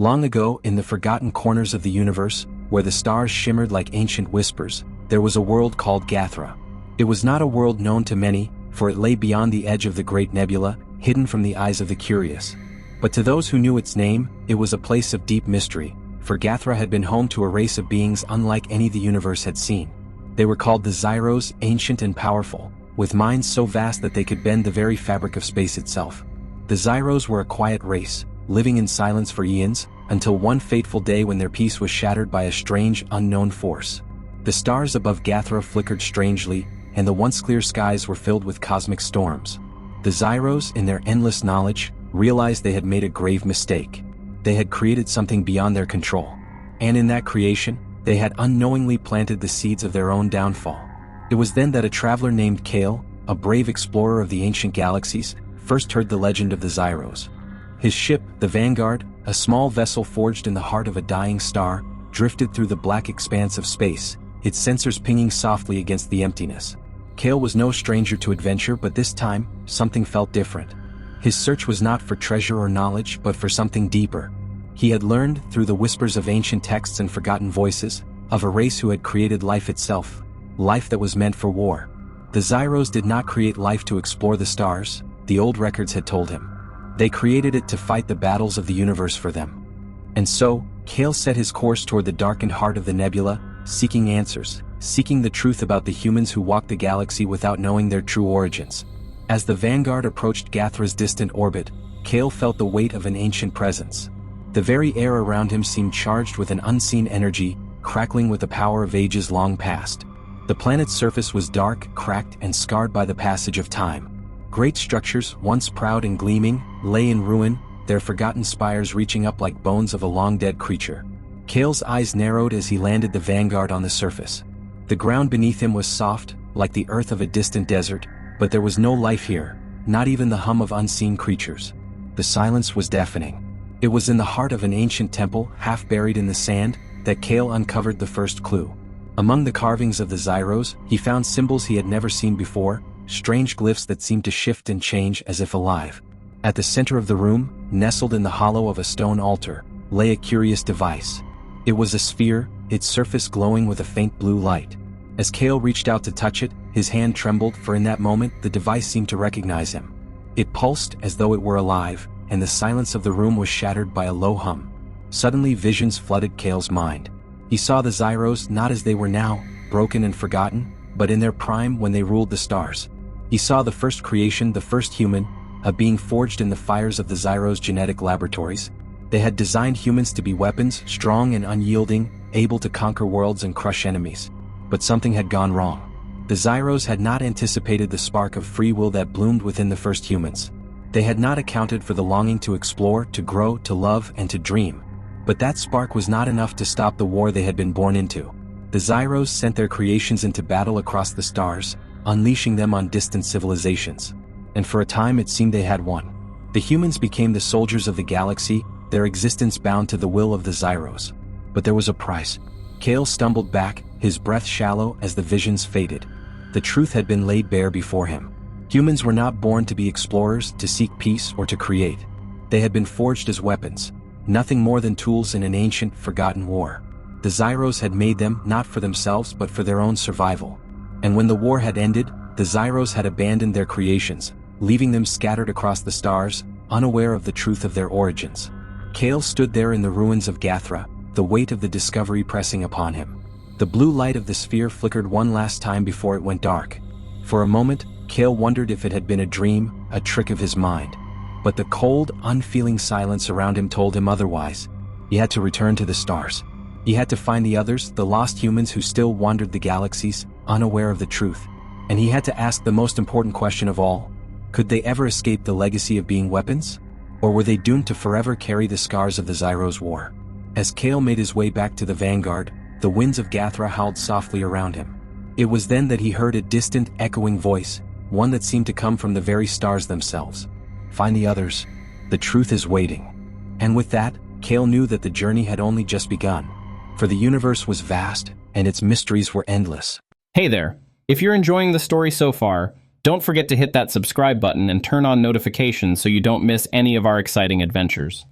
Long ago, in the forgotten corners of the universe, where the stars shimmered like ancient whispers, there was a world called Gathra. It was not a world known to many, for it lay beyond the edge of the great nebula, hidden from the eyes of the curious. But to those who knew its name, it was a place of deep mystery, for Gathra had been home to a race of beings unlike any the universe had seen. They were called the Zyros, ancient and powerful, with minds so vast that they could bend the very fabric of space itself. The Zyros were a quiet race, living in silence for eons, until one fateful day when their peace was shattered by a strange, unknown force. The stars above Gathra flickered strangely, and the once clear skies were filled with cosmic storms. The Zyros, in their endless knowledge, realized they had made a grave mistake. They had created something beyond their control. And in that creation, they had unknowingly planted the seeds of their own downfall. It was then that a traveler named Kale, a brave explorer of the ancient galaxies, first heard the legend of the Zyros. His ship, the Vanguard, a small vessel forged in the heart of a dying star, drifted through the black expanse of space, its sensors pinging softly against the emptiness. Kale was no stranger to adventure, but this time, something felt different. His search was not for treasure or knowledge, but for something deeper. He had learned, through the whispers of ancient texts and forgotten voices, of a race who had created life itself, life that was meant for war. The Zyros did not create life to explore the stars, the old records had told him. They created it to fight the battles of the universe for them. And so, Kale set his course toward the darkened heart of the nebula, seeking answers, seeking the truth about the humans who walked the galaxy without knowing their true origins. As the Vanguard approached Gathra's distant orbit, Kale felt the weight of an ancient presence. The very air around him seemed charged with an unseen energy, crackling with the power of ages long past. The planet's surface was dark, cracked, and scarred by the passage of time. Great structures, once proud and gleaming, lay in ruin, their forgotten spires reaching up like bones of a long-dead creature. Kale's eyes narrowed as he landed the Vanguard on the surface. The ground beneath him was soft, like the earth of a distant desert, but there was no life here, not even the hum of unseen creatures. The silence was deafening. It was in the heart of an ancient temple, half buried in the sand, that Kale uncovered the first clue. Among the carvings of the Zyros, he found symbols he had never seen before, strange glyphs that seemed to shift and change as if alive. At the center of the room, nestled in the hollow of a stone altar, lay a curious device. It was a sphere, its surface glowing with a faint blue light. As Kale reached out to touch it, his hand trembled, for in that moment the device seemed to recognize him. It pulsed as though it were alive, and the silence of the room was shattered by a low hum. Suddenly visions flooded Kale's mind. He saw the Zyros not as they were now, broken and forgotten, but in their prime when they ruled the stars. He saw the first creation, the first human, a being forged in the fires of the Zyros' genetic laboratories. They had designed humans to be weapons, strong and unyielding, able to conquer worlds and crush enemies. But something had gone wrong. The Zyros had not anticipated the spark of free will that bloomed within the first humans. They had not accounted for the longing to explore, to grow, to love, and to dream. But that spark was not enough to stop the war they had been born into. The Zyros sent their creations into battle across the stars, unleashing them on distant civilizations. And for a time it seemed they had won. The humans became the soldiers of the galaxy, their existence bound to the will of the Zyros. But there was a price. Kale stumbled back, his breath shallow as the visions faded. The truth had been laid bare before him. Humans were not born to be explorers, to seek peace, or to create. They had been forged as weapons, nothing more than tools in an ancient, forgotten war. The Zyros had made them not for themselves but for their own survival. And when the war had ended, the Zyros had abandoned their creations, leaving them scattered across the stars, unaware of the truth of their origins. Kale stood there in the ruins of Gathra, the weight of the discovery pressing upon him. The blue light of the sphere flickered one last time before it went dark. For a moment, Kale wondered if it had been a dream, a trick of his mind. But the cold, unfeeling silence around him told him otherwise. He had to return to the stars. He had to find the others, the lost humans who still wandered the galaxies, unaware of the truth. And he had to ask the most important question of all. Could they ever escape the legacy of being weapons? Or were they doomed to forever carry the scars of the Zyros' war? As Kale made his way back to the Vanguard, the winds of Gathra howled softly around him. It was then that he heard a distant, echoing voice, one that seemed to come from the very stars themselves. Find the others. The truth is waiting. And with that, Kale knew that the journey had only just begun. For the universe was vast, and its mysteries were endless. Hey there. If you're enjoying the story so far, don't forget to hit that subscribe button and turn on notifications so you don't miss any of our exciting adventures.